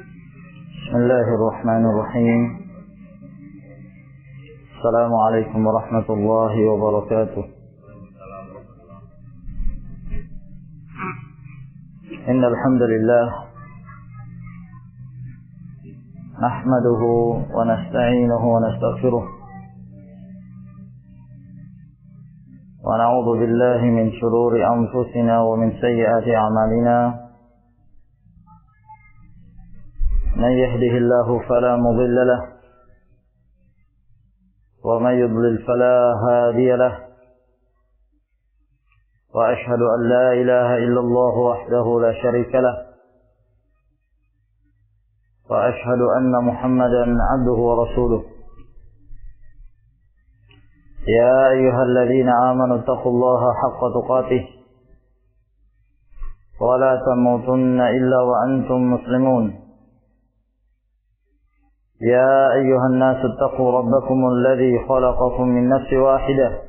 بسم الله الرحمن الرحيم. السلام عليكم ورحمة الله وبركاته. إن الحمد لله نحمده ونستعينه ونستغفره ونعوذ بالله من شرور أنفسنا ومن سيئات أعمالنا. من يهده الله فلا مضل له ومن يضلل فلا هادي له، وأشهد أن لا إله إلا الله وحده لا شريك له، وأشهد أن محمدا عبده ورسوله. يا أيها الذين آمنوا اتقوا الله حق تقاته ولا تموتن إلا وأنتم مسلمون. يا أيها الناس اتقوا ربكم الذي خلقكم من نفس واحدة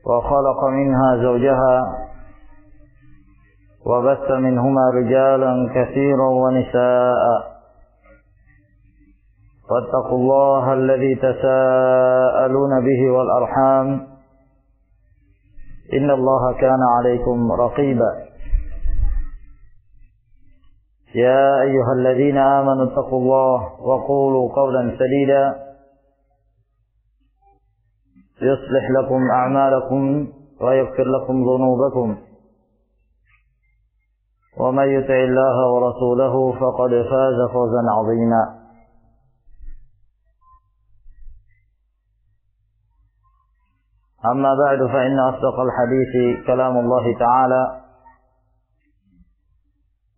وخلق منها زوجها وبث منهما رجالا كثيرا ونساء، واتقوا الله الذي تساءلون به والأرحام إن الله كان عليكم رقيبا. يا أيها الذين آمنوا اتقوا الله وقولوا قولا سديدا يصلح لكم أعمالكم ويغفر لكم ذنوبكم، ومن يطع الله ورسوله فقد فاز فوزا عظيما. أما بعد، فإن أصدق الحديث كلام الله تعالى،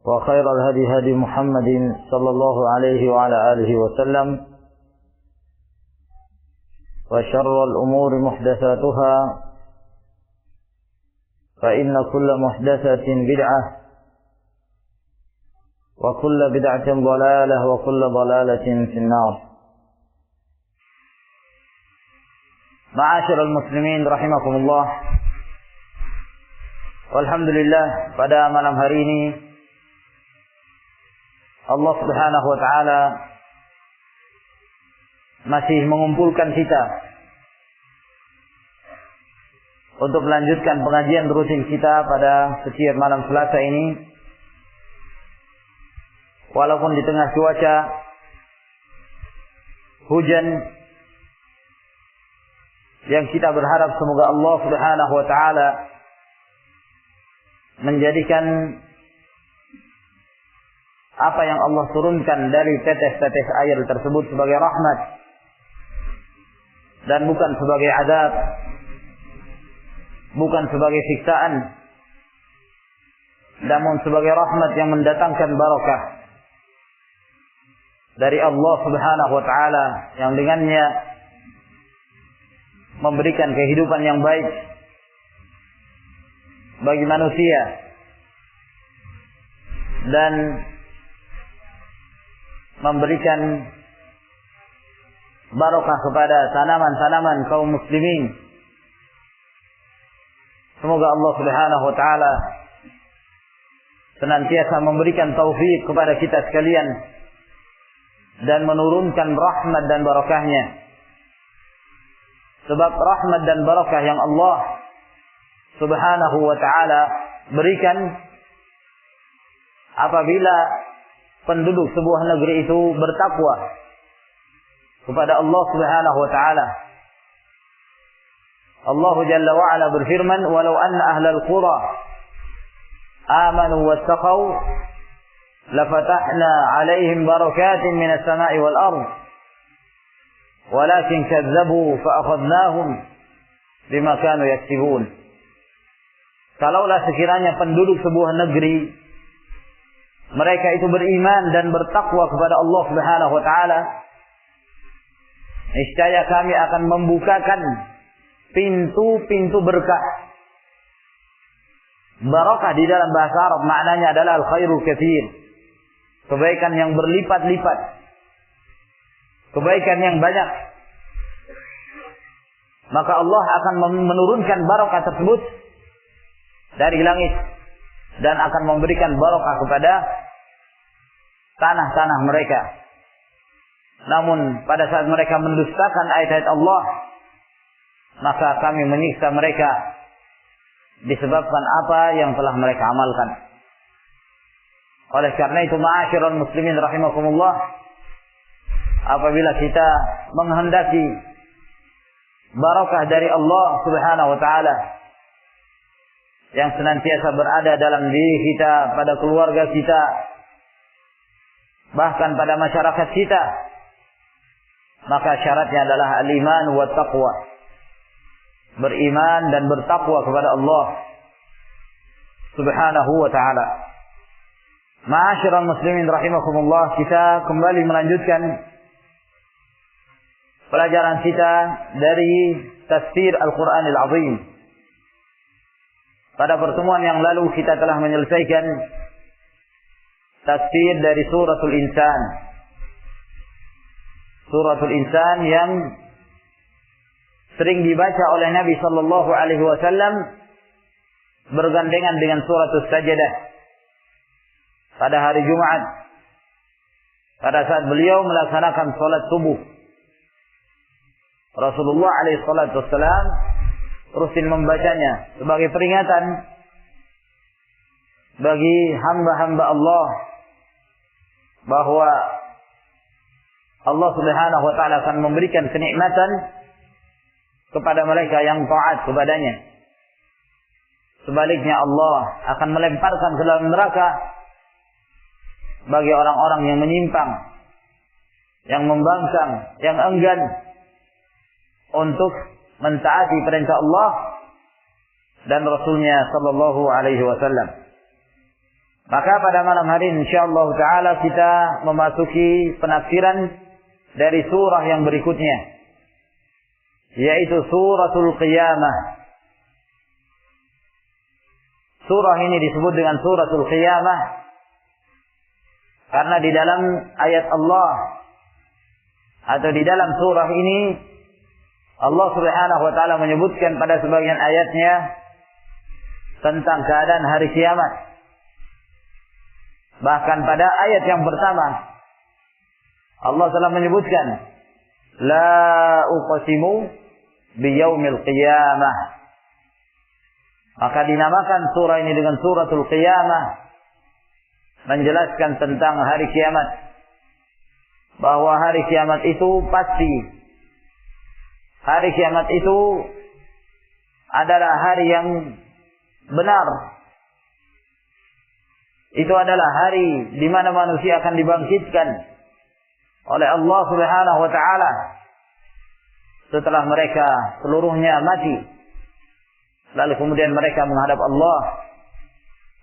وخير الهدي هدي محمد صلى الله عليه وعلى آله وسلم، وشر الأمور محدثاتها، فإن كل محدثة بدعة، وكل بدعة ضلالة، وكل ضلالة في النار. Ma'asyiral muslimin rahimakumullah. Alhamdulillah, pada malam hari ini Allah Subhanahu wa taala masih mengumpulkan kita untuk melanjutkan pengajian rutin kita pada setiap malam Selasa ini. Walaupun di tengah cuaca hujan yang kita berharap semoga Allah Subhanahu wa taala menjadikan apa yang Allah turunkan dari tetes-tetes air tersebut sebagai rahmat dan bukan sebagai azab, bukan sebagai siksaan, namun sebagai rahmat yang mendatangkan barakah dari Allah Subhanahu wa taala, yang dengannya memberikan kehidupan yang baik bagi manusia dan memberikan barakah kepada tanaman-tanaman kaum muslimin. Semoga Allah Subhanahu wa taala senantiasa memberikan taufik kepada kita sekalian dan menurunkan rahmat dan barakahnya. Sebab rahmat dan barakah yang Allah Subhanahu wa taala berikan apabila penduduk sebuah negeri itu bertakwa kepada Allah Subhanahu wa taala. Allah Jalla wa Ala berfirman, "Walau anna ahlal qura amanu wattaqau lafatahna 'alaihim barakatin minas sama'i wal ardh walakin kadzdzabu fa akhadnahum bima kanu yaksibun." Kalaulah sekiranya penduduk sebuah negeri mereka itu beriman dan bertakwa kepada Allah Subhanahu wa taala, niscaya kami akan membukakan pintu-pintu berkah. Barakah di dalam bahasa Arab maknanya adalah al-khairul katsir, kebaikan yang berlipat-lipat, kebaikan yang banyak. Maka Allah akan menurunkan barakah tersebut dari langit dan akan memberikan barakah kepada tanah-tanah mereka. Namun pada saat mereka mendustakan ayat-ayat Allah, maka kami menyiksa mereka disebabkan apa yang telah mereka amalkan. Oleh karena itu, ma'asyiral muslimin rahimakumullah, apabila kita menghendaki barakah dari Allah Subhanahu wa taala yang senantiasa berada dalam diri kita, pada keluarga kita, bahkan pada masyarakat kita, maka syaratnya adalah al-iman wa taqwa. Beriman dan bertakwa kepada Allah Subhanahu wa taala. Ma'asyiral muslimin rahimakumullah, kita kembali melanjutkan pelajaran kita dari tafsir Al-Qur'anil Azim. Pada pertemuan yang lalu kita telah menyelesaikan tafsir dari suratul Insan. Suratul Insan yang sering dibaca oleh Nabi sallallahu alaihi wasallam bergandengan dengan suratul Sajdah pada hari Jumat, pada saat beliau melaksanakan salat subuh. Rasulullah alaihi salatu wassalam rutin membacanya sebagai peringatan bagi hamba-hamba Allah bahwa Allah Subhanahu wa taala akan memberikan kenikmatan kepada mereka yang taat kepadanya. Sebaliknya Allah akan melemparkan ke dalam neraka bagi orang-orang yang menyimpang, yang membangkang, yang enggan untuk mentaati perintah Allah dan Rasulnya sallallahu alaihi wasallam. Maka pada malam hari ini insyaallah taala kita memasuki penafsiran dari surah yang berikutnya, yaitu suratul Qiyamah. Surah ini disebut dengan suratul Qiyamah karena di dalam ayat Allah atau di dalam surah ini Allah Subhanahu wa taala menyebutkan pada sebagian ayatnya tentang keadaan hari kiamat. Bahkan pada ayat yang pertama Allah telah menyebutkan la uqsimu biyaumil qiyamah. Maka dinamakan surah ini dengan suratul Qiyamah, menjelaskan tentang hari kiamat, bahwa hari kiamat itu pasti. Hari kiamat itu adalah hari yang benar. Itu adalah hari di mana manusia akan dibangkitkan oleh Allah Subhanahu wa taala setelah mereka seluruhnya mati. Lalu kemudian mereka menghadap Allah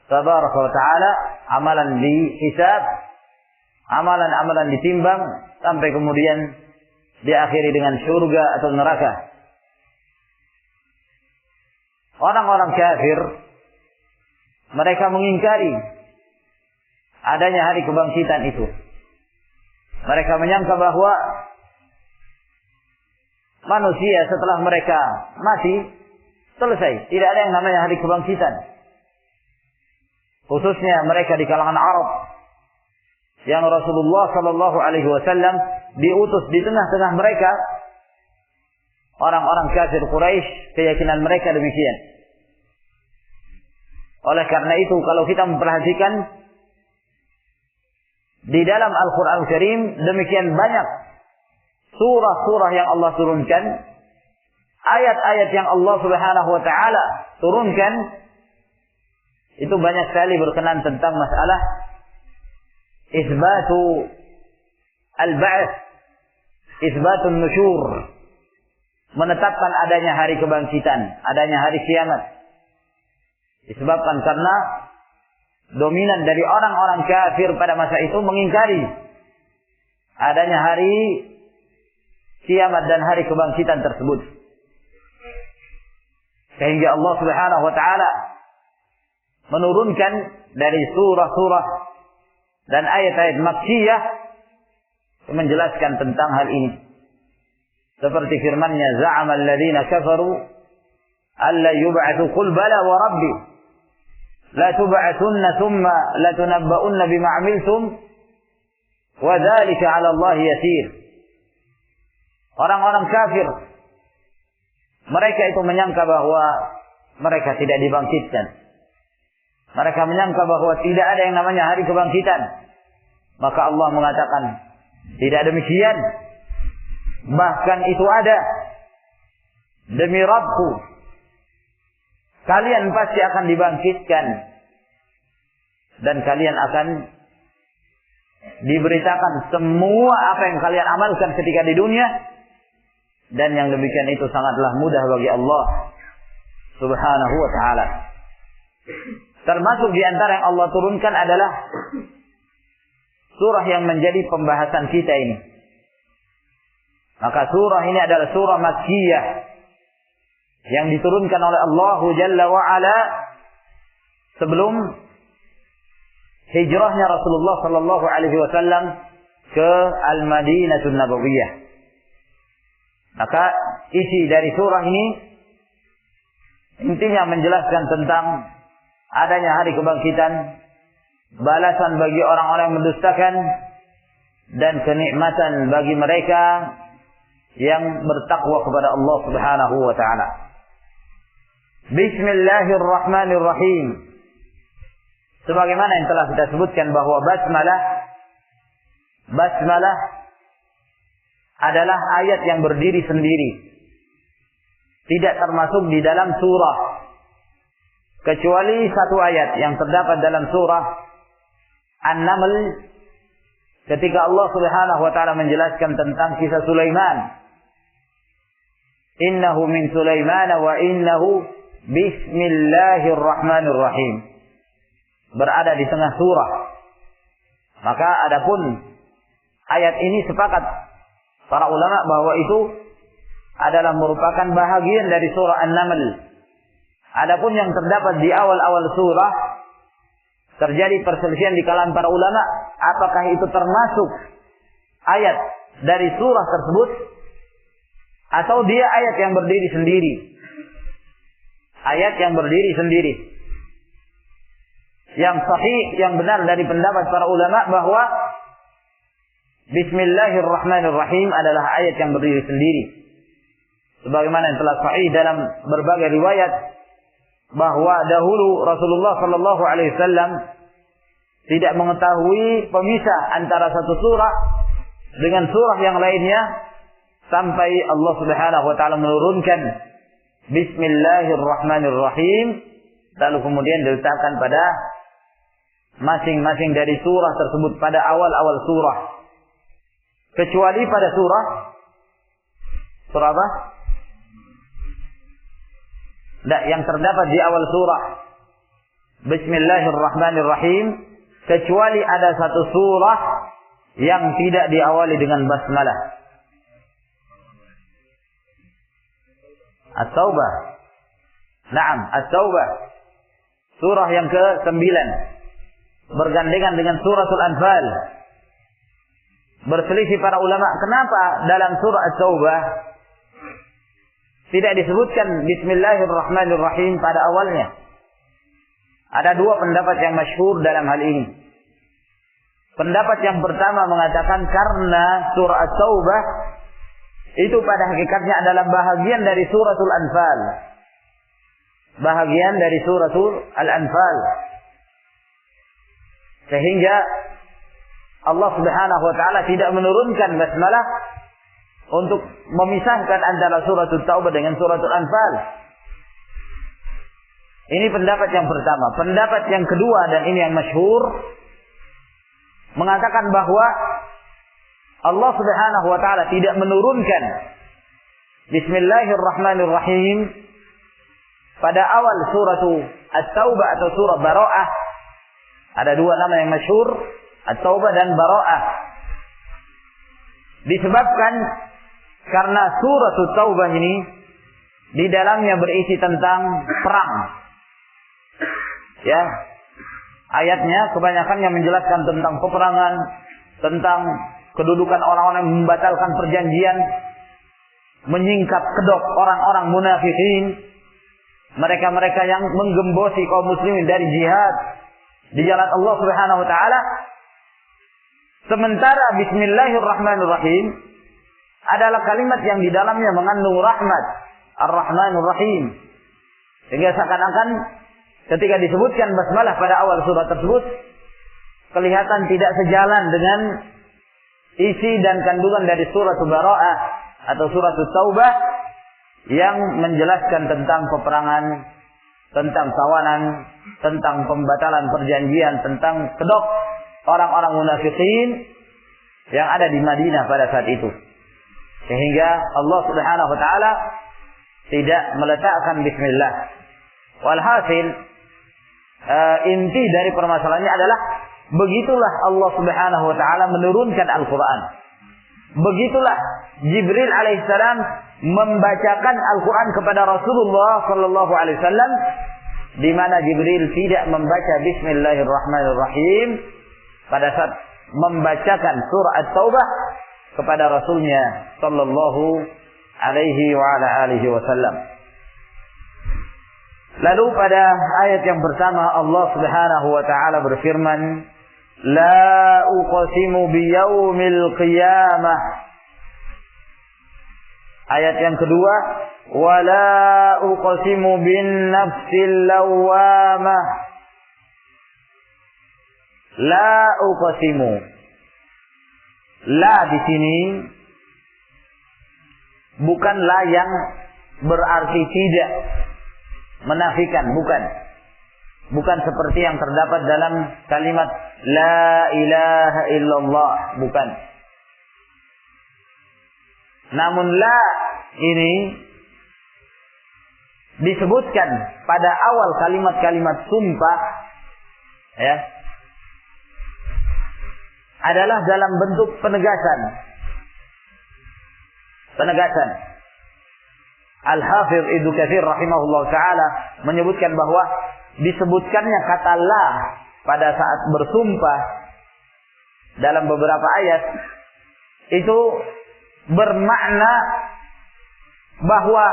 Tabaraka wa taala, amalan dihisab, amalan-amalan ditimbang sampai kemudian diakhiri dengan surga atau neraka. Orang-orang kafir mereka mengingkari adanya hari kebangkitan itu. Mereka menyangka bahwa manusia setelah mereka mati selesai, tidak ada yang namanya hari kebangkitan. Khususnya mereka di kalangan Arab yang Rasulullah sallallahu alaihi wasallam diutus di tengah-tengah mereka. Orang-orang kafir Quraisy, keyakinan mereka demikian. Oleh karena itu, kalau kita memperhatikan di dalam Al-Quran Al-Karim, demikian banyak surah-surah yang Allah turunkan, ayat-ayat yang Allah Subhanahu wa taala turunkan, itu banyak sekali berkenan tentang masalah isbatu al-ba'ts, isbatun nusyur, menetapkan adanya hari kebangkitan, adanya hari kiamat. Disebabkan karena dominan dari orang-orang kafir pada masa itu mengingkari adanya hari kiamat dan hari kebangkitan tersebut. Sehingga Allah Subhanahu wa taala menurunkan dari surah-surah dan ayat-ayat makkiyah menjelaskan tentang hal ini. Seperti firman-Nya, za'ama alladziina kafaru alla yub'atsu qul bala wa rabbi la tub'atsunna thumma la tunabba'unna bima 'amiltum wa dzalika 'ala Allah yasir. Orang-orang kafir, mereka itu menyangka bahwa mereka tidak dibangkitkan. Mereka menyangka bahwa tidak ada yang namanya hari kebangkitan. Maka Allah mengatakan, tidak demikian. Bahkan itu ada. Demi Rabbku, kalian pasti akan dibangkitkan. Dan kalian akan diberitakan semua apa yang kalian amalkan ketika di dunia. Dan yang demikian itu sangatlah mudah bagi Allah Subhanahu wa ta'ala. Termasuk di antara yang Allah turunkan adalah surah yang menjadi pembahasan kita ini. Maka surah ini adalah surah Makkiyah yang diturunkan oleh Allah Jalla wa Ala sebelum hijrahnya Rasulullah sallallahu alaihi wasallam ke Al-Madinatul Nabawiyah. Maka isi dari surah ini intinya menjelaskan tentang adanya hari kebangkitan, balasan bagi orang-orang yang mendustakan, dan kenikmatan bagi mereka yang bertakwa kepada Allah Subhanahu wa ta'ala. Bismillahirrahmanirrahim. Sebagaimana yang telah kita sebutkan bahwa basmalah adalah ayat yang berdiri sendiri. Tidak termasuk di dalam surah. Kecuali satu ayat yang terdapat dalam surah An-Naml. Ketika Allah Subhanahu wa ta'ala menjelaskan tentang kisah Sulaiman. Innahu min Sulaiman wa innahu bismillahirrahmanirrahim. Berada di tengah surah. Maka adapun ayat ini sepakat para ulama bahwa itu adalah merupakan bahagian dari surah An-Naml. Adapun yang terdapat di awal-awal surah, terjadi perselisihan di kalangan para ulama, apakah itu termasuk ayat dari surah tersebut atau dia ayat yang berdiri sendiri. Ayat yang berdiri sendiri. Yang sahih, yang benar dari pendapat para ulama bahwa Bismillahirrahmanirrahim adalah ayat yang berdiri sendiri. Sebagaimana yang telah sahih dalam berbagai riwayat bahwa dahulu Rasulullah sallallahu alaihi wasallam tidak mengetahui pemisah antara satu surah dengan surah yang lainnya sampai Allah Subhanahu wa taala menurunkan Bismillahirrahmanirrahim, lalu kemudian diletakkan pada masing-masing dari surah tersebut pada awal-awal surah. Kecuali pada surah apa? Yang terdapat di awal surah Bismillahirrahmanirrahim, kecuali ada satu surah yang tidak diawali dengan basmalah. At-Taubah. Naam, At-Taubah. Surah yang ke-9. Bergandengan dengan suratul Anfal. Berselisih para ulama, kenapa dalam surah At-Taubah tidak disebutkan Bismillahirrahmanirrahim pada awalnya? Ada dua pendapat yang masyhur dalam hal ini. Pendapat yang pertama mengatakan karena surah At-Taubah itu pada hakikatnya adalah bahagian dari suratul Anfal. Bahagian dari suratul Al-Anfal. Sehingga Allah Subhanahu wa ta'ala tidak menurunkan basmalah untuk memisahkan antara suratul Taubah dengan suratul Anfal. Ini pendapat yang pertama. Pendapat yang kedua, dan ini yang masyhur, mengatakan bahwa Allah Subhanahu wa ta'ala tidak menurunkan Bismillahirrahmanirrahim pada awal suratul At-Taubah atau surah Bara'ah. Ada dua nama yang masyhur, At-Taubah dan Bara'ah. Disebabkan karena suratul Taubah ini di dalamnya berisi tentang perang. Ya. Ayatnya kebanyakan yang menjelaskan tentang peperangan, tentang kedudukan orang-orang yang membatalkan perjanjian, menyingkap kedok orang-orang munafikin, mereka-mereka yang menggembosi kaum muslimin dari jihad di jalan Allah Subhanahu wa ta'ala. Sementara Bismillahirrahmanirrahim adalah kalimat yang di dalamnya mengandung rahmat. Ar-Rahmanur Rahim. Sehingga seakan-akan ketika disebutkan basmalah pada awal surat tersebut, kelihatan tidak sejalan dengan isi dan kandungan dari surat Bara'ah atau surat Taubah yang menjelaskan tentang peperangan, tentang tawanan, tentang pembatalan perjanjian, tentang kedok orang-orang munafikin yang ada di Madinah pada saat itu. Sehingga Allah Subhanahu wa taala tidak meletakkan bismillah. Walhasil inti dari permasalahannya adalah begitulah Allah Subhanahu wa taala menurunkan Al-Qur'an. Begitulah Jibril alaihissalam membacakan Al-Qur'an kepada Rasulullah sallallahu alaihi wasallam, di mana Jibril tidak membaca Bismillahirrahmanirrahim pada saat membacakan surah At-Taubah kepada Rasulnya sallallahu alaihi wa ala alihi wasallam. Lalu pada ayat yang pertama Allah Subhanahu wa taala berfirman, la uqsimu biyaumil qiyamah. Ayat yang kedua, wala uqsimu bin nafsil lawwamah. La uqsimu. La di sini bukan la yang berarti tidak, menafikan, bukan. Bukan seperti yang terdapat dalam kalimat la ilaha illallah, bukan. Namun la ini disebutkan pada awal kalimat-kalimat sumpah, ya, adalah dalam bentuk penegasan. Penegasan. Al-Hafidh Ibnu Katsir rahimahullah ta'ala menyebutkan bahwa disebutkannya kata la pada saat bersumpah dalam beberapa ayat itu bermakna bahwa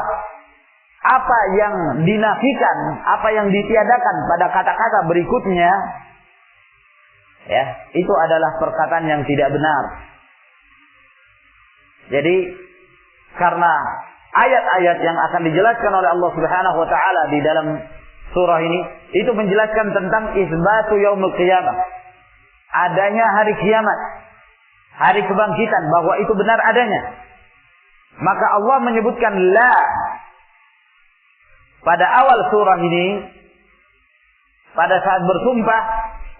apa yang dinafikan, apa yang ditiadakan pada kata-kata berikutnya, ya, itu adalah perkataan yang tidak benar. Jadi karena ayat-ayat yang akan dijelaskan oleh Allah Subhanahu wa taala di dalam surah ini itu menjelaskan tentang isbatu yaumul qiyamah. Adanya hari kiamat, hari kebangkitan, bahwa itu benar adanya. Maka Allah menyebutkan la pada awal surah ini pada saat bersumpah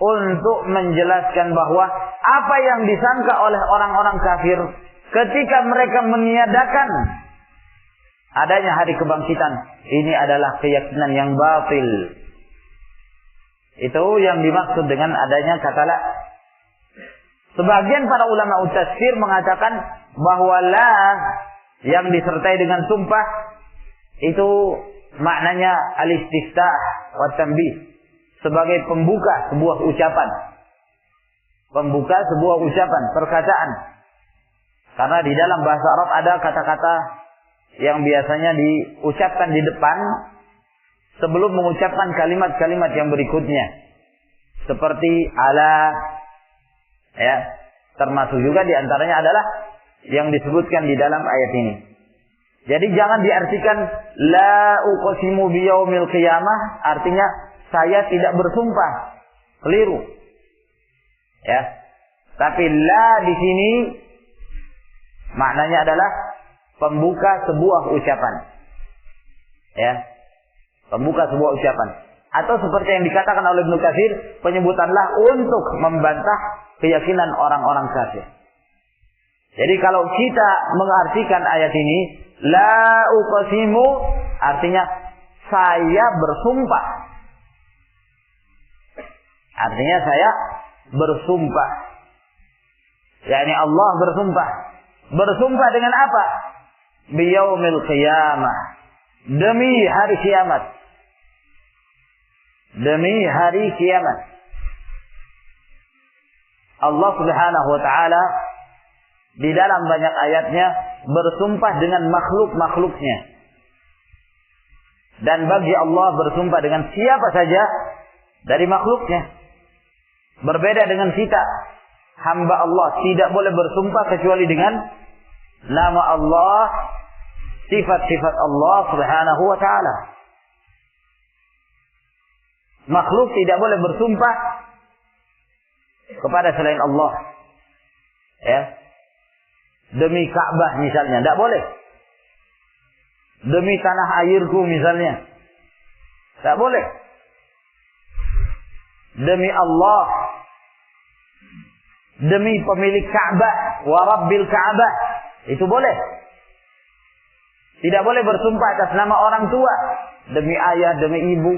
untuk menjelaskan bahwa apa yang disangka oleh orang-orang kafir ketika mereka meniadakan adanya hari kebangkitan, ini adalah keyakinan yang batil. Itu yang dimaksud dengan adanya kata la. Sebagian para ulama tafsir mengatakan bahwa la yang disertai dengan sumpah itu maknanya al-istiftah wa tanbih, sebagai pembuka sebuah ucapan. Pembuka sebuah ucapan, perkataan. Karena di dalam bahasa Arab ada kata-kata yang biasanya diucapkan di depan sebelum mengucapkan kalimat-kalimat yang berikutnya. Seperti ala, ya, termasuk juga diantaranya adalah yang disebutkan di dalam ayat ini. Jadi jangan diartikan la uqsimu biyaumil qiyamah artinya saya tidak bersumpah. Keliru. Ya. Tapi la di sini maknanya adalah pembuka sebuah ucapan. Ya. Pembuka sebuah ucapan. Atau seperti yang dikatakan oleh Ibnu Katsir, penyebutan la untuk membantah keyakinan orang-orang kafir. Jadi kalau kita mengartikan ayat ini, la uqsimu artinya saya bersumpah. Artinya saya bersumpah. yakni Allah bersumpah. Bersumpah dengan apa? Biyaumil qiyamah. Demi hari kiamat. Demi hari kiamat. Allah Subhanahu wa taala di dalam banyak ayatnya bersumpah dengan makhluk-makhluknya. Dan bagi Allah bersumpah dengan siapa saja dari makhluknya. Berbeda dengan kita. hamba Allah tidak boleh bersumpah kecuali dengan nama Allah, sifat-sifat Allah Subhanahu wa taala. Makhluk tidak boleh bersumpah kepada selain Allah. Ya. Demi Ka'bah misalnya, tidak boleh. Demi tanah airku misalnya, tidak boleh. Demi Allah, demi pemilik Ka'bah, wa Rabbil Ka'bah, itu boleh. Tidak boleh bersumpah atas nama orang tua, demi ayah, demi ibu.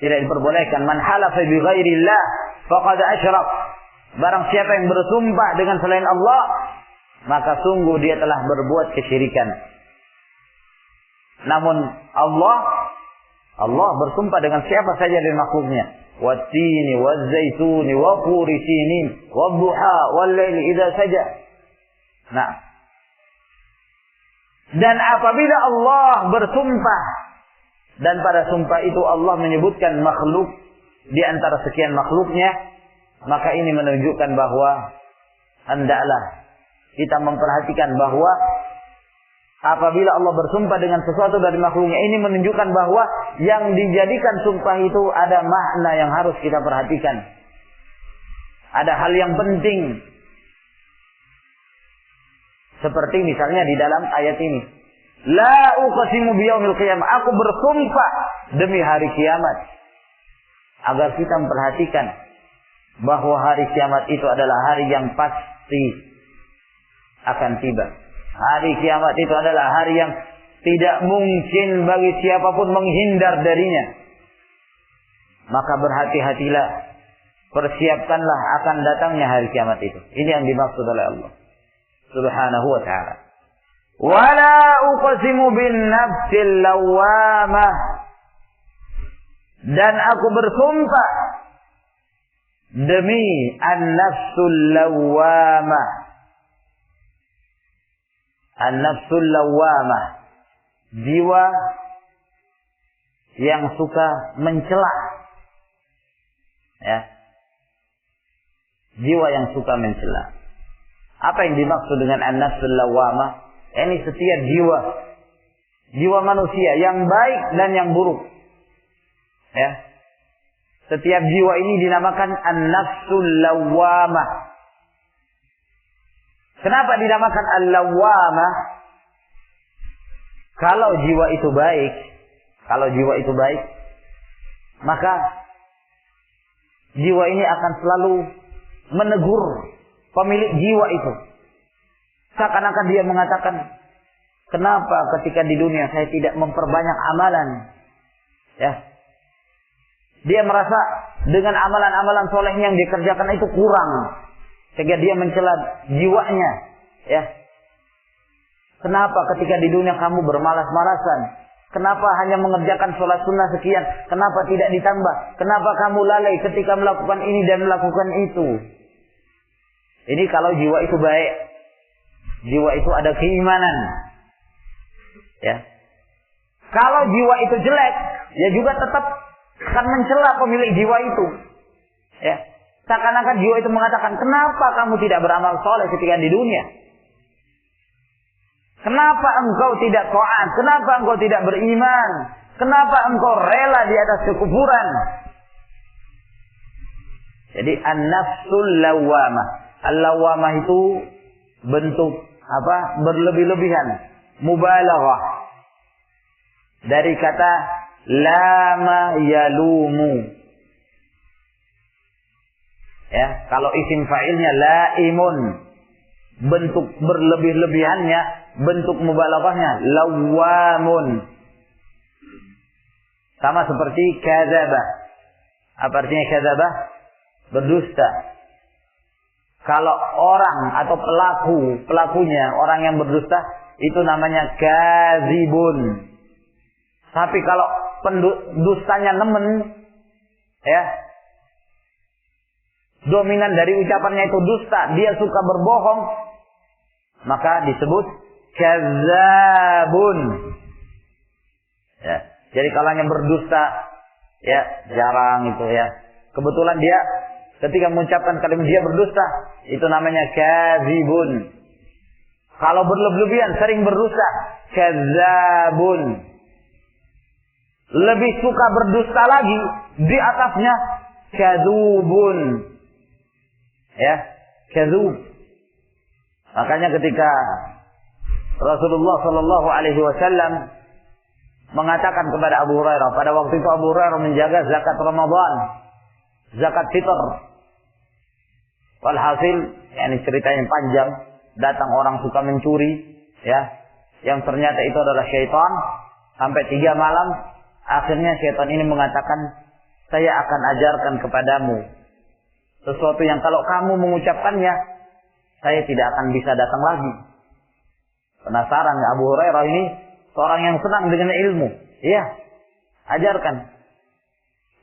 Tidak diperbolehkan. Man halafa bi ghairillah faqad asyrak. Barang siapa yang bersumpah dengan selain Allah, maka sungguh dia telah berbuat kesyirikan. Namun Allah bersumpah dengan siapa saja dari makhluknya. Wat-tini waz-zaituni wa turi sinin wad-duha wal-laili idza saja. Nah. Dan apabila Allah bersumpah, dan pada sumpah itu Allah menyebutkan makhluk di antara sekian makhluknya, maka ini menunjukkan bahwa hendaklah kita memperhatikan bahwa apabila Allah bersumpah dengan sesuatu dari makhluknya, ini menunjukkan bahwa yang dijadikan sumpah itu ada makna yang harus kita perhatikan. Ada hal yang penting. Seperti misalnya di dalam ayat ini. La uqsimu biyaumil qiyamah. Aku bersumpah demi hari kiamat. Agar kita memperhatikan bahwa hari kiamat itu adalah hari yang pasti akan tiba. Hari kiamat itu adalah hari yang tidak mungkin bagi siapapun menghindar darinya. Maka berhati-hatilah, persiapkanlah akan datangnya hari kiamat itu. Ini yang dimaksud oleh Allah Subhanahu wa ta'ala. Wala uqsimu bin nafsil lawamah. Dan aku bersumpah demi an-nafsul lawamah. An-nafsul lawamah, jiwa yang suka mencela. Ya. Jiwa yang suka mencela. Apa yang dimaksud dengan an-nafsul lawamah? Ini setiap jiwa manusia yang baik dan yang buruk. Ya. Setiap jiwa ini dinamakan an-nafsul lawamah. Kenapa dinamakan al-lawamah? Kalau jiwa itu baik, maka jiwa ini akan selalu menegur pemilik jiwa itu. Seakan-akan dia mengatakan, kenapa ketika di dunia saya tidak memperbanyak amalan? Ya. Dia merasa dengan amalan-amalan soleh yang dikerjakan itu kurang. Sehingga dia mencela jiwanya. Ya. Kenapa ketika di dunia kamu bermalas-malasan? Kenapa hanya mengerjakan sholat sunnah sekian? Kenapa tidak ditambah? Kenapa kamu lalai ketika melakukan ini dan melakukan itu? Ini kalau jiwa itu baik. Jiwa itu ada keimanan. Ya. Kalau jiwa itu jelek, ya juga tetap akan mencela pemilik jiwa itu. Ya. Seakan-akan jiwa itu mengatakan, kenapa kamu tidak beramal soleh ketika di dunia? Kenapa engkau tidak taat? Kenapa engkau tidak beriman? Kenapa engkau rela di atas kekufuran? Jadi an-nafsul lawamah. Al-lawamah itu bentuk apa? Berlebih-lebihan, mubalaghah. Dari kata lama yalumu. Ya, kalau isim fa'ilnya laimun, bentuk berlebih-lebihannya, bentuk mubalaghahnya lawamun. Sama seperti kadzaba. Apa artinya kadzaba? Berdusta. Kalau orang atau pelakunya orang yang berdusta, itu namanya kadzibun. Tapi kalau pendustanya nemen, ya, dominan dari ucapannya itu dusta, dia suka berbohong, maka disebut kadzabun. Ya, jadi kalau yang berdusta, ya jarang itu ya. Kebetulan dia ketika mengucapkan kalimat dia berdusta, itu namanya kadzibun. Kalau berlebihan sering berdusta, kadzabun. Lebih suka berdusta lagi, di atasnya kadzubun. Ya, kadzub. Makanya ketika Rasulullah sallallahu alaihi wasallam mengatakan kepada Abu Hurairah, pada waktu itu Abu Hurairah menjaga zakat Ramadan, zakat fitr. Walhasil, ini ceritanya panjang, datang orang suka mencuri, ya, yang ternyata itu adalah syaitan. Sampai 3 malam, akhirnya syaitan ini mengatakan, saya akan ajarkan kepadamu sesuatu yang kalau kamu mengucapkannya, saya tidak akan bisa datang lagi. Penasaran Abu Hurairah ini seorang yang senang dengan ilmu. Iya, ajarkan.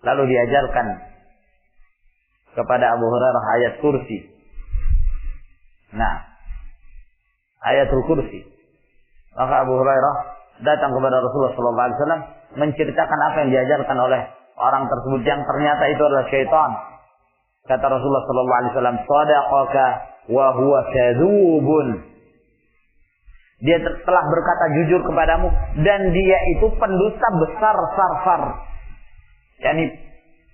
Lalu diajarkan kepada Abu Hurairah ayat kursi. Nah, ayatul kursi. Maka Abu Hurairah datang kepada Rasulullah SAW menceritakan apa yang diajarkan oleh orang tersebut yang ternyata itu adalah syaitan. Kata Rasulullah SAW, "Shadaqaka wa huwa kadzubun." Dia telah berkata jujur kepadamu dan dia itu pendusta besar sarfar. Yani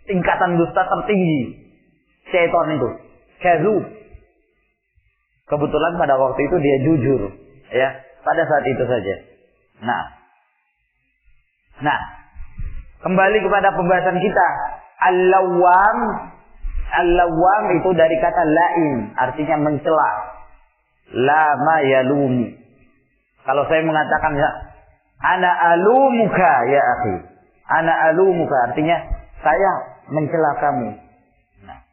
tingkatan dusta tertinggi. Syaitan itu kadzub. Kebetulan pada waktu itu dia jujur, ya, pada saat itu saja. Nah, kembali kepada pembahasan kita. Al-lawwam itu dari kata laim, artinya mencela. Lama yalumi. Kalau saya mengatakan ana alumuka ya akhi. Ana alumuka artinya saya mencela kamu. Nah,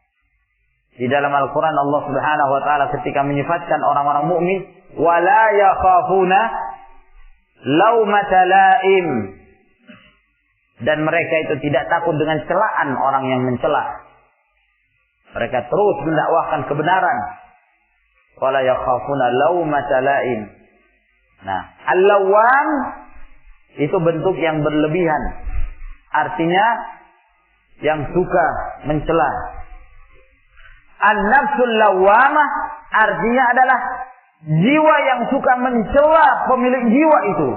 di dalam Al-Qur'an Allah Subhanahu wa taala ketika menyifatkan orang-orang mukmin, wala yakhafuna laumata laim. Dan mereka itu tidak takut dengan celaan orang yang mencela. Mereka terus mendakwahkan kebenaran. Wala yakhafuna laumata laim. Nah, al-lawwam itu bentuk yang berlebihan. Artinya yang suka mencela. An-nafsul lawwamah artinya adalah jiwa yang suka mencela pemilik jiwa itu.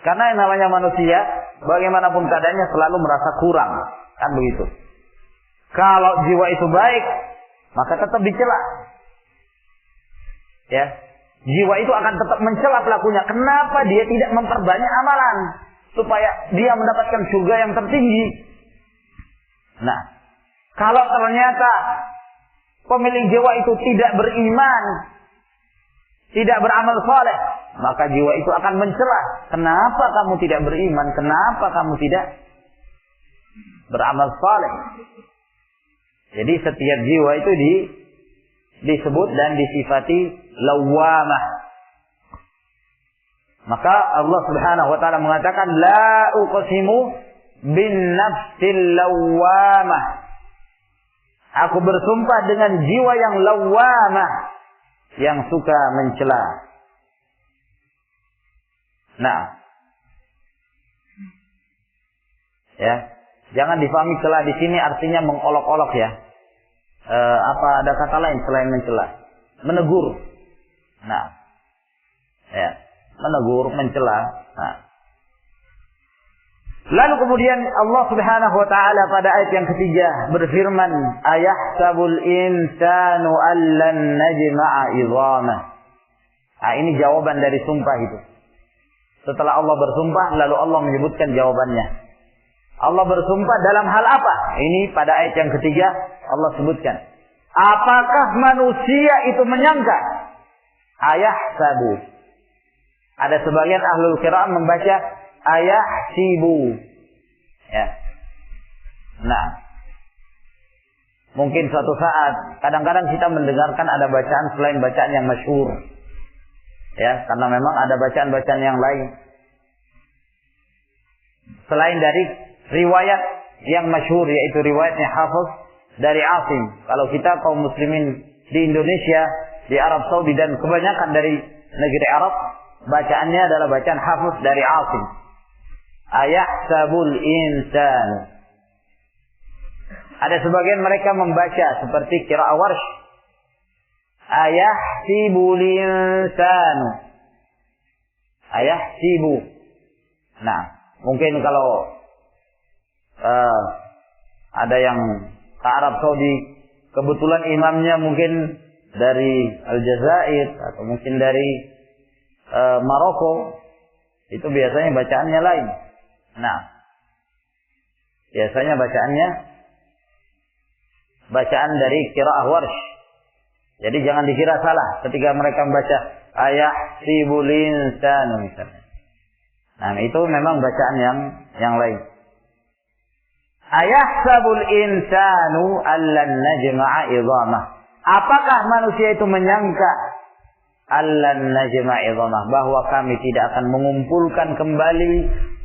Karena yang namanya manusia, bagaimanapun keadaannya selalu merasa kurang. Kan begitu. Kalau jiwa itu baik, maka tetap dicela. Ya. Jiwa itu akan tetap mencela pelakunya. Kenapa dia tidak memperbanyak amalan? Supaya dia mendapatkan surga yang tertinggi. Nah, kalau ternyata pemilik jiwa itu tidak beriman, tidak beramal saleh, maka jiwa itu akan mencela. Kenapa kamu tidak beriman? Kenapa kamu tidak beramal saleh? Jadi setiap jiwa itu disebut dan disifati lawwamah. Maka Allah Subhanahu wa taala mengatakan la uqsimu bin nafsil lawwamah. Aku bersumpah dengan jiwa yang lawwamah, yang suka mencela. Nah, ya, jangan difahami cela di sini artinya mengolok-olok ya. Apa ada kata lain selain mencela? Menegur. Nah, ya, menegur, mencela. Nah. Lalu kemudian Allah Subhanahu wa taala pada ayat yang ketiga berfirman, "Ayahsabul insanu allan najma'a idhamah." Nah, ini jawaban dari sumpah itu. Setelah Allah bersumpah, lalu Allah menyebutkan jawabannya. Allah bersumpah dalam hal apa? Ini pada ayat yang ketiga Allah sebutkan. Apakah manusia itu menyangka? Ayahsabu. Ada sebagian ahlul qiraah membaca ayahsibu. Ya. Nah, mungkin suatu saat kadang-kadang kita mendengarkan ada bacaan selain bacaan yang masyhur. Ya, karena memang ada bacaan-bacaan yang lain. Selain dari riwayat yang masyhur yaitu riwayatnya Hafiz dari Asim. Kalau kita kaum muslimin di Indonesia, di Arab Saudi dan kebanyakan dari negeri Arab, bacaannya adalah bacaan Hafiz dari Asim. Ayahsabul insan Ada sebagian mereka membaca seperti qiraah Warsh. Ayahsibul insanu. Ayahsibu. Nah, mungkin kalau ada yang ke Arab Saudi, kebetulan imamnya mungkin dari Aljazair atau mungkin dari Maroko, itu biasanya bacaannya lain. Nah, biasanya bacaan dari qiraah Warsh. Jadi jangan dikira salah ketika mereka membaca ayahsibul insanu misalnya. Nah, itu memang bacaan yang lain. Ayahsabul insanu allan najma'a idhamah. Apakah manusia itu menyangka allan najma'a idhamah, bahwa kami tidak akan mengumpulkan kembali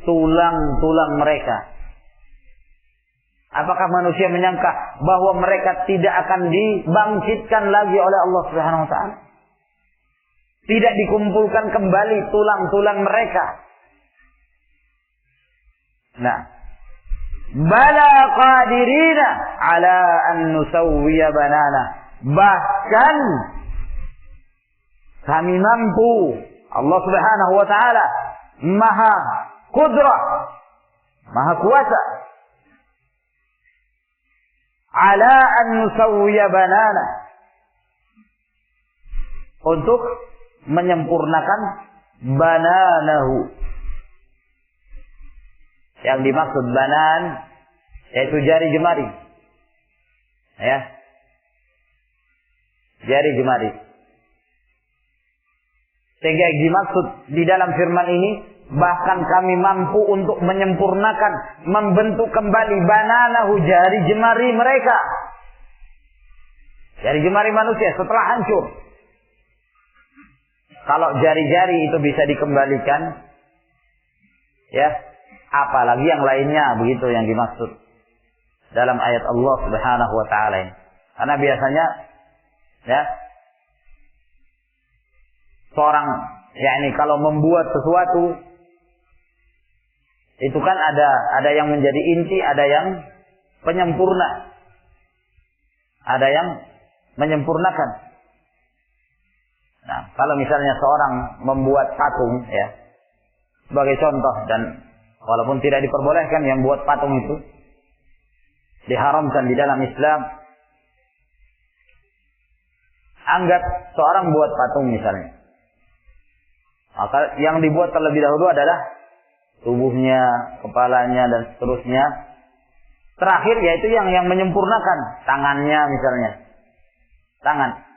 tulang-tulang mereka? Apakah manusia menyangka bahwa mereka tidak akan dibangkitkan lagi oleh Allah Subhanahu wa taala? Tidak dikumpulkan kembali tulang-tulang mereka. Nah, bala qadirina ala an nusawwiya banana. Bahkan kami mampu, Allah Subhanahu wa taala Maha Qudrah, Maha Kuasa, ala an nusawwiya banana, untuk menyempurnakan bananahu. Yang dimaksud banan yaitu jari jemari. Ya. Jari jemari. Sehingga yang dimaksud di dalam firman ini, bahkan kami mampu untuk menyempurnakan, membentuk kembali bananahu, jari jemari mereka. Jari jemari manusia setelah hancur. Kalau jari-jari itu bisa dikembalikan, ya, apalagi yang lainnya, begitu yang dimaksud dalam ayat Allah Subhanahu wa taala ini. Karena biasanya, ya, seorang, yakni kalau membuat sesuatu itu kan ada yang menjadi inti, ada yang penyempurna, ada yang menyempurnakan. Nah, kalau misalnya seorang membuat patung, ya, sebagai contoh, dan walaupun tidak diperbolehkan yang buat patung itu, diharamkan di dalam Islam. Anggap seorang buat patung misalnya, maka yang dibuat terlebih dahulu adalah tubuhnya, kepalanya, dan seterusnya. Terakhir yaitu yang menyempurnakan tangannya misalnya. Tangan.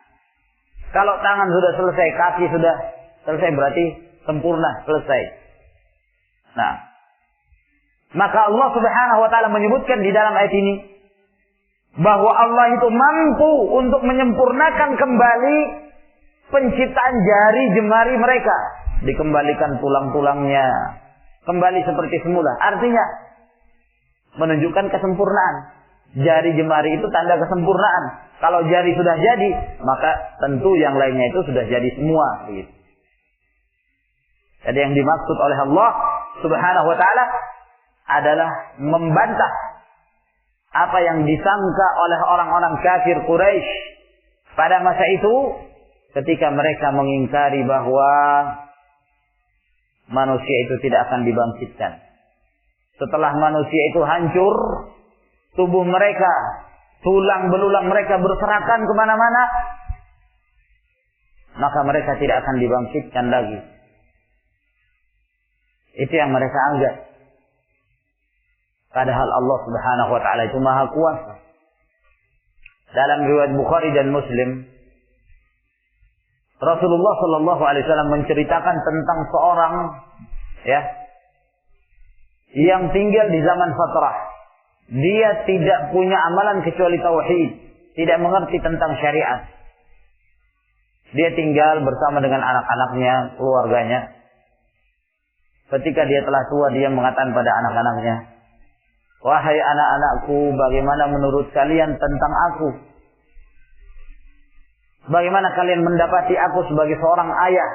Kalau tangan sudah selesai, kaki sudah selesai, berarti sempurna, selesai. Nah, maka Allah Subhanahu wa taala menyebutkan di dalam ayat ini bahwa Allah itu mampu untuk menyempurnakan kembali penciptaan jari jemari mereka, dikembalikan tulang-tulangnya kembali seperti semula. Artinya menunjukkan kesempurnaan. Jari jemari itu tanda kesempurnaan. Kalau jari sudah jadi, maka tentu yang lainnya itu sudah jadi semua. Begitu. Jadi yang dimaksud oleh Allah Subhanahu wa taala adalah membantah apa yang disangka oleh orang-orang kafir Quraisy pada masa itu, ketika mereka mengingkari bahwa manusia itu tidak akan dibangkitkan. Setelah manusia itu hancur, tubuh mereka, tulang belulang mereka berserakan kemana-mana, maka mereka tidak akan dibangkitkan lagi. Itu yang mereka anggap. Padahal Allah Subhanahu wa taala itu Maha Kuasa. Dalam riwayat Bukhari dan Muslim, Rasulullah sallallahu alaihi wasallam menceritakan tentang seorang, ya, yang tinggal di zaman fatrah. Dia tidak punya amalan kecuali tauhid, tidak mengerti tentang syariat. Dia tinggal bersama dengan anak-anaknya, keluarganya. Ketika dia telah tua, dia mengatakan pada anak-anaknya, "Wahai anak-anakku, bagaimana menurut kalian tentang aku? Bagaimana kalian mendapati aku sebagai seorang ayah?"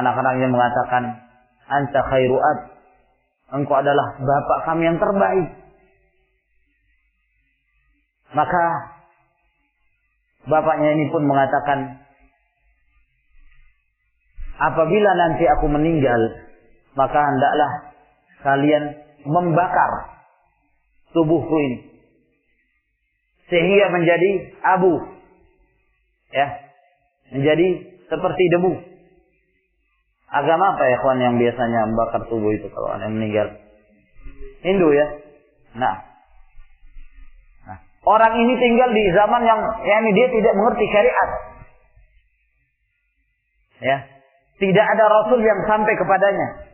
Anak-anaknya mengatakan, "Anta khairu ab." Engkau adalah bapak kami yang terbaik. Maka bapaknya ini pun mengatakan, apabila nanti aku meninggal, maka hendaklah kalian membakar tubuhku ini sehingga menjadi abu, ya, menjadi seperti debu. Agama apa ya kawan yang biasanya membakar tubuh itu kalau ada yang meninggal? Hindu ya. Nah, orang ini tinggal di zaman yang dia tidak mengerti syariat. Ya, tidak ada rasul yang sampai kepadanya.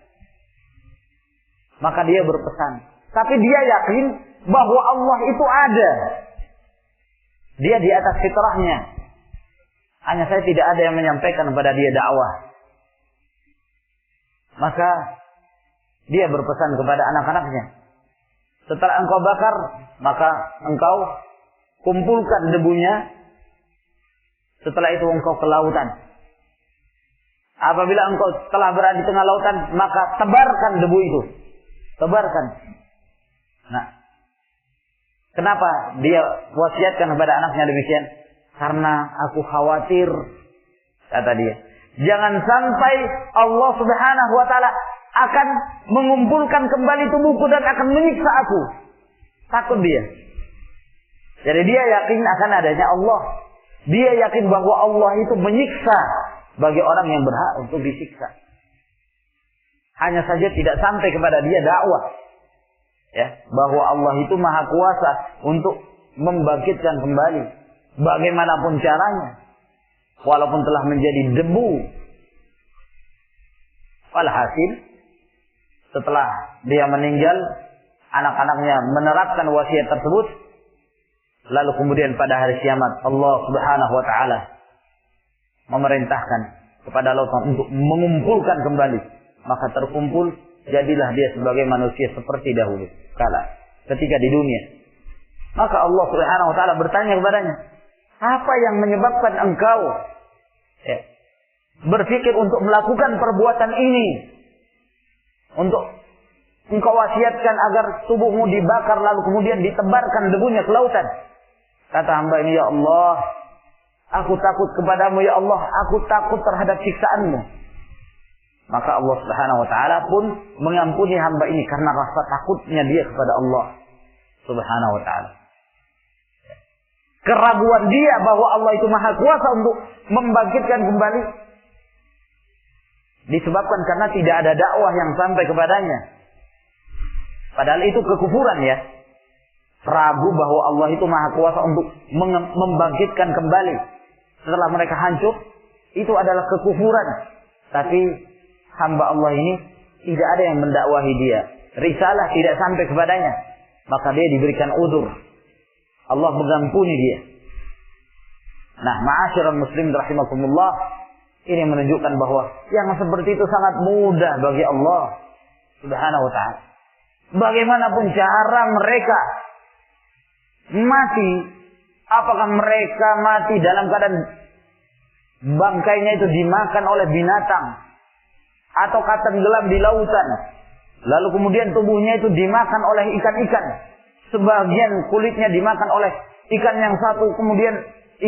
Maka dia berpesan. Tapi dia yakin bahwa Allah itu ada. Dia di atas fitrahnya. Hanya saya tidak ada yang menyampaikan kepada dia dakwah. Maka dia berpesan kepada anak-anaknya, setelah engkau bakar, maka engkau kumpulkan debunya. Setelah itu engkau ke lautan. Apabila engkau telah berada di tengah lautan, maka tebarkan debu itu. Tebarkan. Nah, kenapa dia wasiatkan kepada anaknya demikian? Karena aku khawatir, kata dia, jangan sampai Allah Subhanahu wa taala akan mengumpulkan kembali tubuhku dan akan menyiksa aku. Takut dia. Jadi dia yakin akan adanya Allah. Dia yakin bahwa Allah itu menyiksa bagi orang yang berhak untuk disiksa. Hanya saja tidak sampai kepada dia dakwah, ya, bahwa Allah itu maha kuasa untuk membangkitkan kembali bagaimanapun caranya, walaupun telah menjadi debu. Walhasil, setelah dia meninggal, anak-anaknya menerapkan wasiat tersebut. Lalu kemudian pada hari kiamat Allah Subhanahu wa taala memerintahkan kepada lautan untuk mengumpulkan kembali. Maka terkumpul, jadilah dia sebagai manusia seperti dahulu kala ketika di dunia. Maka Allah Subhanahu wa taala bertanya kepadanya, apa yang menyebabkan engkau berpikir untuk melakukan perbuatan ini? Untuk engkau wasiatkan agar tubuhmu dibakar lalu kemudian ditebarkan debunya ke lautan. Kata hamba ini, ya Allah, aku takut kepadamu ya Allah, aku takut terhadap siksaanmu. Maka Allah Subhanahu wa taala pun mengampuni hamba ini karena rasa takutnya dia kepada Allah Subhanahu wa taala. Keraguan dia bahwa Allah itu maha kuasa untuk membangkitkan kembali disebabkan karena tidak ada dakwah yang sampai kepadanya. Padahal itu kekufuran ya. Ragu bahwa Allah itu maha kuasa untuk membangkitkan kembali setelah mereka hancur, itu adalah kekufuran. Tapi hamba Allah ini tidak ada yang mendakwahi dia. Risalah tidak sampai kepadanya. Maka dia diberikan udzur. Allah mengampuni dia. Nah, ma'asyiral muslimin rahimakumullah, ini menunjukkan bahwa yang seperti itu sangat mudah bagi Allah Subhanahu wa taala. Bagaimanapun cara mereka mati, apakah mereka mati dalam keadaan bangkainya itu dimakan oleh binatang atau tenggelam di lautan, lalu kemudian tubuhnya itu dimakan oleh ikan-ikan, sebagian kulitnya dimakan oleh ikan yang satu, kemudian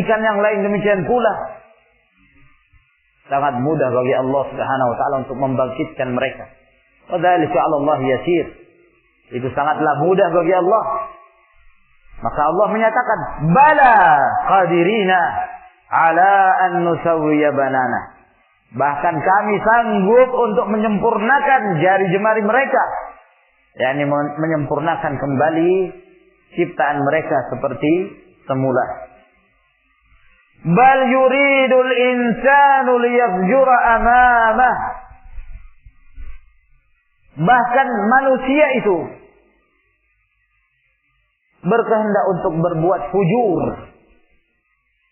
ikan yang lain demikian pula. Sangat mudah bagi Allah Subhanahu wa taala untuk membangkitkan mereka. Wa dzalika 'ala Allah yasir. Itu sangatlah mudah bagi Allah. Maka Allah menyatakan, bala qadirina ala an nusawwiya banana. Bahkan kami sanggup untuk menyempurnakan jari jemari mereka, yakni menyempurnakan kembali ciptaan mereka seperti semula. Bal yuridul insanu liyafjura amamah. Bahkan manusia itu berkehendak untuk berbuat fujur,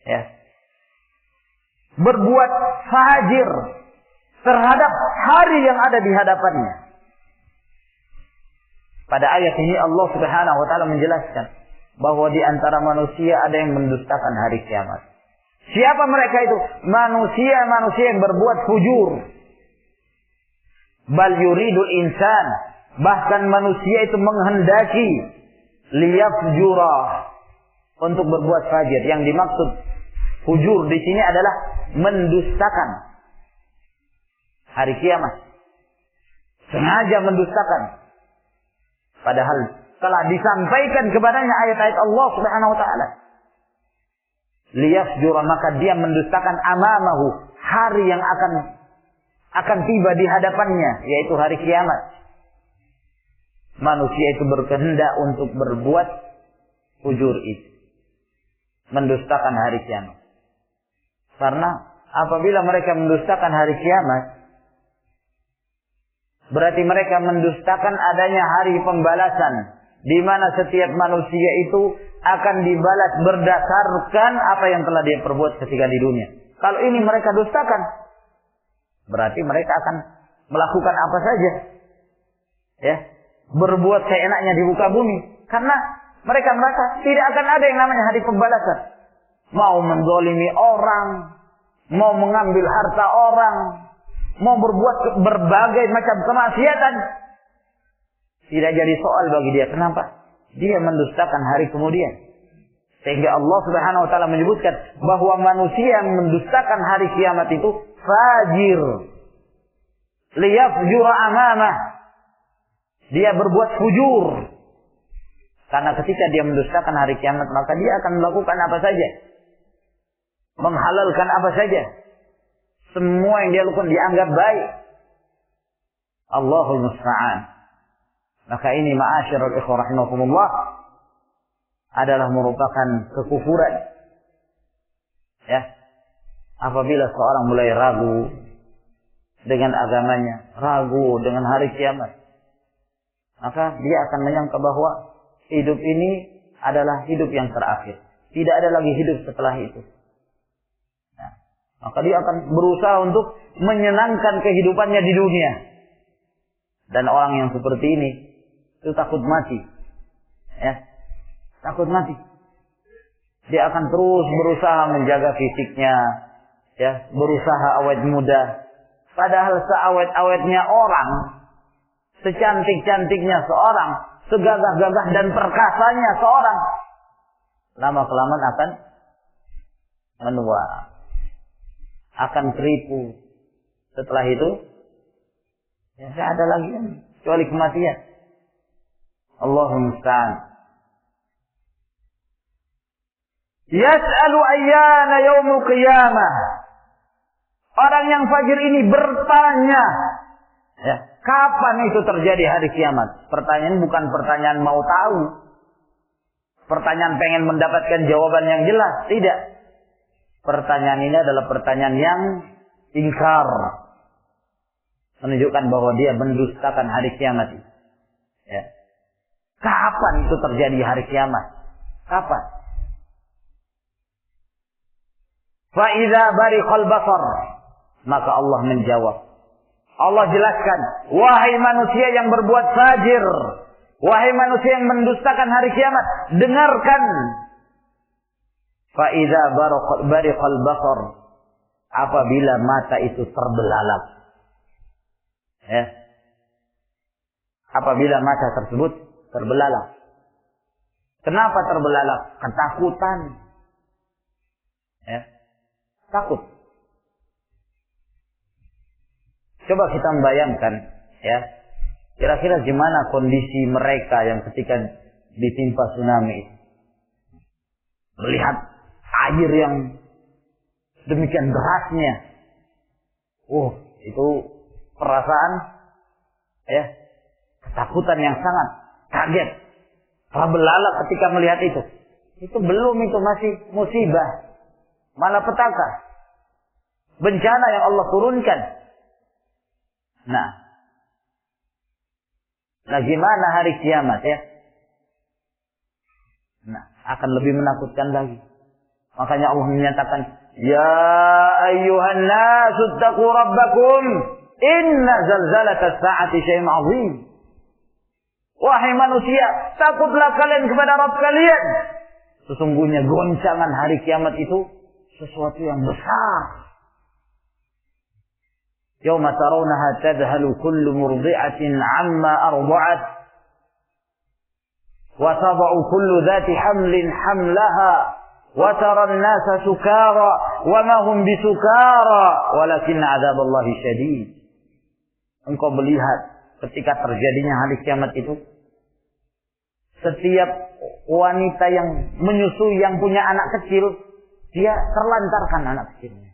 ya, berbuat fajir terhadap hari yang ada di hadapannya. Pada ayat ini Allah Subhanahu wa taala menjelaskan bahwa di antara manusia ada yang mendustakan hari kiamat. Siapa mereka itu? Manusia-manusia yang berbuat fujur. Bal yuridul insan, bahkan manusia itu menghendaki liyafjura, untuk berbuat fajir. Yang dimaksud fujur di sini adalah mendustakan hari kiamat. Sengaja mendustakan. Padahal telah disampaikan kepadanya ayat-ayat Allah Subhanahu wa taala. Liyafjura, maka dia mendustakan amamahu, hari yang akan tiba di hadapannya, yaitu hari kiamat. Manusia itu berkehendak untuk berbuat fujur itu, mendustakan hari kiamat. Karena apabila mereka mendustakan hari kiamat, berarti mereka mendustakan adanya hari pembalasan, di mana setiap manusia itu akan dibalas berdasarkan apa yang telah dia perbuat ketika di dunia. Kalau ini mereka dustakan, berarti mereka akan melakukan apa saja, ya, berbuat seenaknya di muka bumi. Karena mereka merasa tidak akan ada yang namanya hari pembalasan. Mau menzalimi orang, mau mengambil harta orang, mau berbuat berbagai macam kemaksiatan, tidak jadi soal bagi dia. Kenapa? Dia mendustakan hari kemudian. Sehingga Allah Subhanahu wa taala menyebutkan bahwa manusia yang mendustakan hari kiamat itu fajir. Liyafjura amamah. Dia berbuat fujur. Karena ketika dia mendustakan hari kiamat, maka dia akan melakukan apa saja. Menghalalkan apa saja. Semua yang dia lakukan dianggap baik. Allahul musta'an. Maka ini ma'asyiral ikhwah rahimakumullah adalah merupakan kekufuran. Ya. Apabila seorang mulai ragu dengan agamanya, ragu dengan hari kiamat, maka dia akan menyangka bahwa hidup ini adalah hidup yang terakhir. Tidak ada lagi hidup setelah itu. Nah, maka dia akan berusaha untuk menyenangkan kehidupannya di dunia. Dan orang yang seperti ini itu takut mati. Ya, takut mati. Dia akan terus berusaha menjaga fisiknya, ya, berusaha awet muda. Padahal seawet-awetnya orang, secantik-cantiknya seorang, segagah-gagah dan perkasanya seorang, lama-kelamaan akan menua, akan keripu. Setelah itu, ya tidak ada lagi kecuali kematian. Allahumma musta'an. Yas'alu ayyana yaumul qiyamah. Orang yang fajir ini bertanya, ya, kapan itu terjadi hari kiamat? Pertanyaan bukan pertanyaan mau tahu. Pertanyaan pengen mendapatkan jawaban yang jelas. Tidak. Pertanyaan ini adalah pertanyaan yang ingkar. Menunjukkan bahwa dia mendustakan hari kiamat. Ya. Kapan itu terjadi hari kiamat? Kapan? Fa'idha bariqal basar. Maka Allah menjawab. Allah jelaskan, wahai manusia yang berbuat fajir, wahai manusia yang mendustakan hari kiamat, dengarkan. Fa'idha bariqal basar. Apabila mata itu terbelalak. Ya. Apabila mata tersebut terbelalak. Kenapa terbelalak? Ketakutan. Ya. Takut. Coba kita membayangkan, ya, kira-kira gimana kondisi mereka yang ketika ditimpa tsunami, melihat air yang demikian derasnya. Itu perasaan, ya, ketakutan yang sangat, kaget, terbelalak ketika melihat itu. Itu belum, itu masih musibah, malapetaka, bencana yang Allah turunkan. Nah, gimana hari kiamat, ya? Nah, akan lebih menakutkan lagi. Makanya Allah menyatakan, ya ayyuhan nasu taqu rabbakum inna zalzalatas sa'ati syai'un 'azim. Wahai manusia, takutlah kalian kepada Rabb kalian. Sesungguhnya goncangan hari kiamat itu sesuatu yang besar. Yauma tarawnaha tadhalu kullu murdi'atin 'amma arda'at Wa tad'u kullu dhati hamlin hamlaha wa tara an-nasa sukara wa ma hum bisukara walakin 'adzaballahi syadid. Engkau melihat ketika terjadinya hari kiamat itu, setiap wanita yang menyusui, yang punya anak kecil, dia terlantarkan anak kecilnya.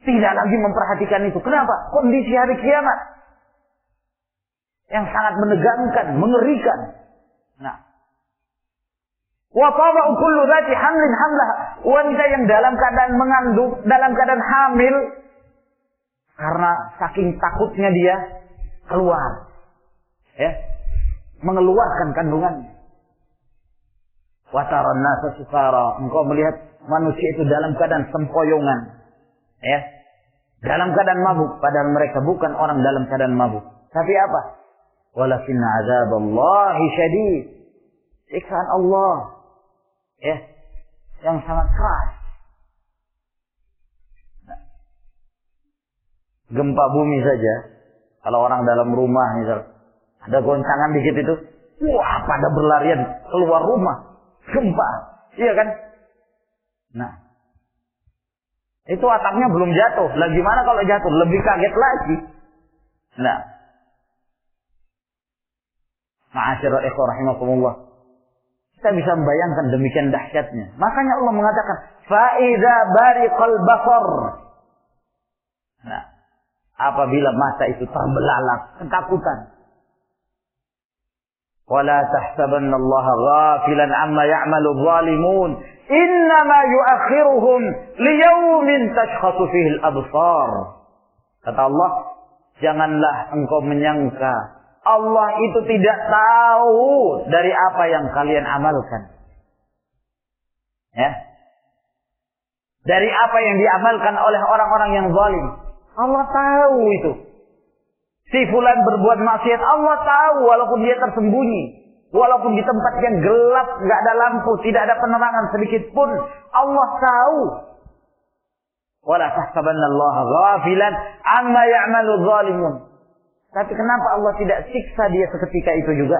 Tidak lagi memperhatikan itu. Kenapa? Kondisi hari kiamat yang sangat menegangkan, mengerikan. Nah, wa tad'u kullu dhati hamlin hamlaha. Wanita yang dalam keadaan mengandung, dalam keadaan hamil, karena saking takutnya dia keluar, ya, mengeluarkan kandungannya. Wa taran nasa sukara. Engkau melihat manusia itu dalam keadaan sempoyongan, ya, dalam keadaan mabuk, padahal mereka bukan orang dalam keadaan mabuk. Tapi apa? Walakin 'adzaballahi syadid. Siksaan Allah, ya, yang sangat keras. Nah, gempa bumi saja, kalau orang dalam rumah misal ada goncangan dikit itu, wah, pada berlarian keluar rumah. Gempa, iya kan? Nah, itu atapnya belum jatuh. Lah gimana kalau jatuh? Lebih kaget lagi. Nah, ma'asyiral ikhwah rahimakumullah, kita bisa membayangkan demikian dahsyatnya. Makanya Allah mengatakan, fa'idza bariqal basar. Nah, apabila mata itu terbelalak, ketakutan. Wala tahsabanna Allah ghafilan amma ya'malu adh-dhalimun, innama yu'akhiruhum liyaumin tashkhasu fihi al-absar. Kata Allah, janganlah engkau menyangka Allah itu tidak tahu dari apa yang kalian amalkan. Ya. Dari apa yang diamalkan oleh orang-orang yang zalim. Allah tahu itu. Si fulan berbuat maksiat, Allah tahu walaupun dia tersembunyi. Walaupun di tempat yang gelap, nggak ada lampu, tidak ada penerangan sedikit pun, Allah tahu. Wala tahsabannallaha ghafilan amma ya'malu dhalimun. Tapi kenapa Allah tidak siksa dia seketika itu juga?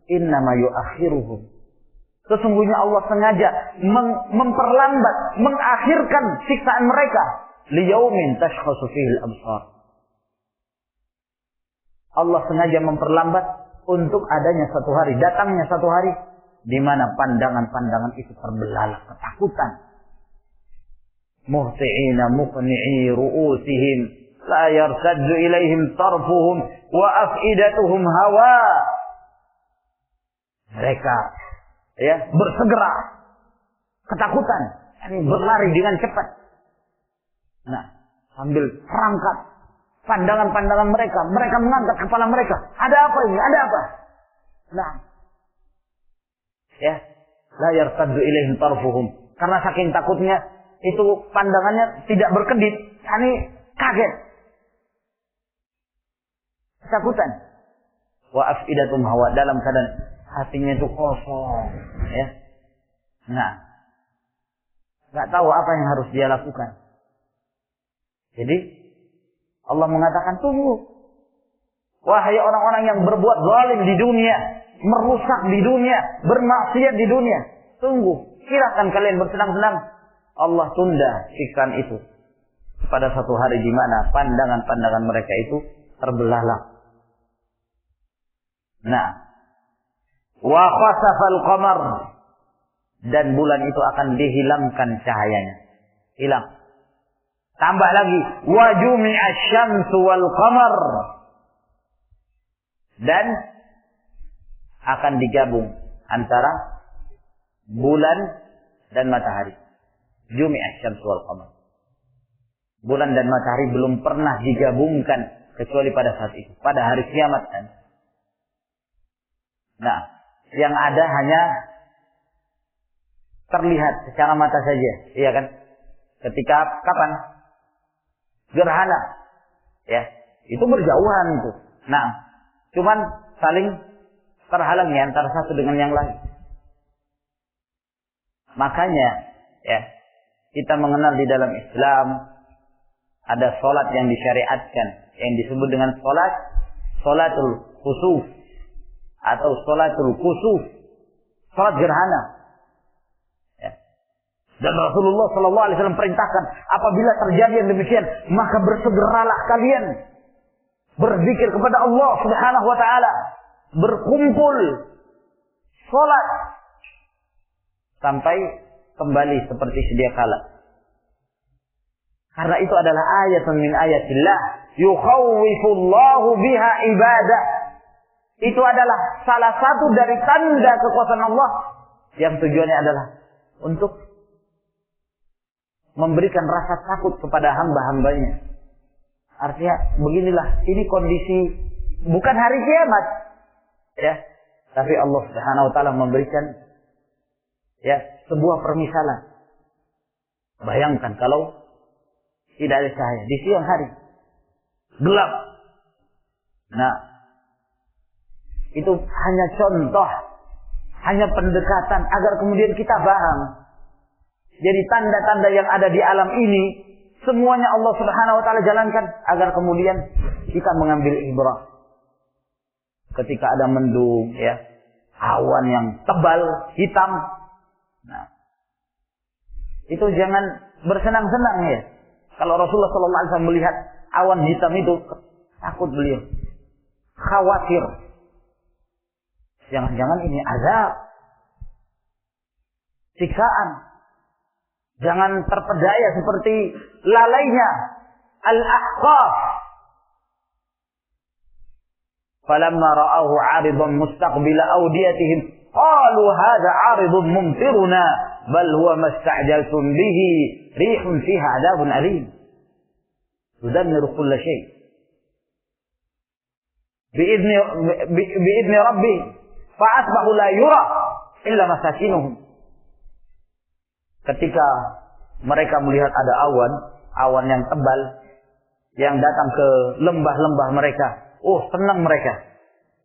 Innama yu'akhiruhum. Sesungguhnya Allah sengaja memperlambat, mengakhirkan siksaan mereka. Liyaumin tashkhasu fihi al-absar. Allah sengaja memperlambat untuk adanya satu hari, datangnya satu hari di mana pandangan-pandangan itu terbelalak ketakutan. Muhti'ina muqni'i ru'usihim la yartaddu ilaihim tarfuhum wa af'idatuhum hawa. Mereka, ya, bersegera ketakutan, berlari dengan cepat. Nah, sambil terangkat pandangan-pandangan mereka, mereka mengangkat kepala mereka. Ada apa ini? Ada apa? Nah, ya, la yartaddu ilaihim tarfuhum. Karena saking takutnya itu pandangannya tidak berkedip, kaget. Ketakutan. Wa af'idatum hawa, dalam keadaan hatinya itu kosong, ya. Nah, enggak tahu apa yang harus dia lakukan. Jadi Allah mengatakan, tunggu. Wahai orang-orang yang berbuat zalim di dunia, merusak di dunia, bermaksiat di dunia, tunggu. Silakan kalian bersenang-senang. Allah tunda siksaan itu pada satu hari di mana pandangan-pandangan mereka itu terbelalak. Nah, wa khasafal qamar, dan bulan itu akan dihilangkan cahayanya. Hilang. Tambah lagi, wa jumi'asy syamsu wal qamar, dan akan digabung antara bulan dan matahari. Jumi'asy syamsu wal qamar. Bulan dan matahari belum pernah digabungkan kecuali pada saat itu, pada hari kiamat kan. Nah, yang ada hanya terlihat secara mata saja, iya kan? Ketika kapan? Gerhana, ya, itu berjauhan itu. Nah, cuman saling terhalang ya antara satu dengan yang lain. Makanya, ya, kita mengenal di dalam Islam ada sholat yang disyariatkan, yang disebut dengan sholatul khusuf atau sholatul kusuf. salat gerhana. Ya. Dan Rasulullah sallallahu alaihi wasallam perintahkan, apabila terjadi yang demikian, maka bersegeralah kalian berzikir kepada Allah Subhanahu wa taala, berkumpul salat sampai kembali seperti sedia kala. Karena itu adalah ayatun min ayatillah yukhawwifullahu biha ibadah. Itu adalah salah satu dari tanda kekuasaan Allah yang tujuannya adalah untuk memberikan rasa takut kepada hamba-hambanya. Artinya beginilah, ini kondisi bukan hari kiamat, ya, tapi Allah Subhanahu wa taala memberikan ya sebuah permisalan. Bayangkan kalau tidak ada cahaya di siang hari, gelap. Nah, itu hanya contoh, hanya pendekatan agar kemudian kita paham. Jadi tanda-tanda yang ada di alam ini semuanya Allah Subhanahu wa taala jalankan agar kemudian kita mengambil ibrah. Ketika ada mendung, ya, awan yang tebal, hitam. Nah, itu jangan bersenang-senang ya. Kalau Rasulullah sallallahu alaihi wasallam melihat awan hitam itu, takut beliau. Khawatir. Jangan-jangan ini azab. Siksaan. Jangan terpedaya seperti lalainya Al-Ahqaf. Falamma ra'ahu 'aridan mustaqbila awdiyatihim qalu hadha 'aridun mumtiruna bal huwa masta'jaltum bihi rihun fiha 'adabun alim tudammiru kulla syai' bi'idni rabbi fa'asbahu la yura illa masakinuhum. Ketika mereka melihat ada awan yang tebal yang datang ke lembah-lembah mereka, senang mereka.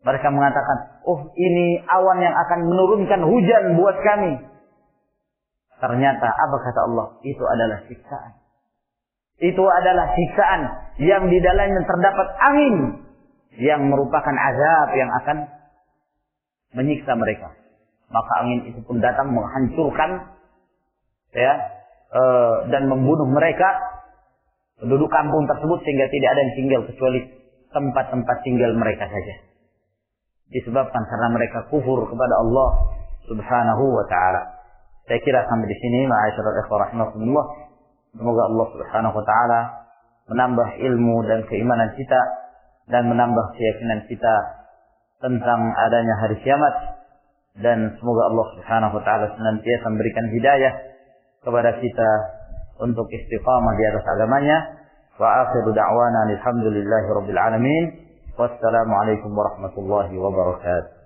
Mereka mengatakan, ini awan yang akan menurunkan hujan buat kami. Ternyata apa kata Allah? Itu adalah siksaan. Itu adalah siksaan yang di dalamnya terdapat angin yang merupakan azab yang akan menyiksa mereka. Maka angin itu pun datang menghancurkan dan membunuh mereka, penduduk kampung tersebut, sehingga tidak ada yang tinggal kecuali tempat-tempat tinggal mereka saja. Disebabkan karena mereka kufur kepada Allah Subhanahu wa taala. Saya kira sampai di sini, ma'asyiral ikhwah rahimakumullah. Semoga Allah Subhanahu wa taala menambah ilmu dan keimanan kita dan menambah keyakinan kita tentang adanya hari kiamat, dan semoga Allah Subhanahu wa taala senantiasa memberikan hidayah kepada kita untuk istiqamah di atas agamanya. Wa akhiru da'wana alhamdulillahi rabbil alamin. Wassalamualaikum warahmatullahi wabarakatuh.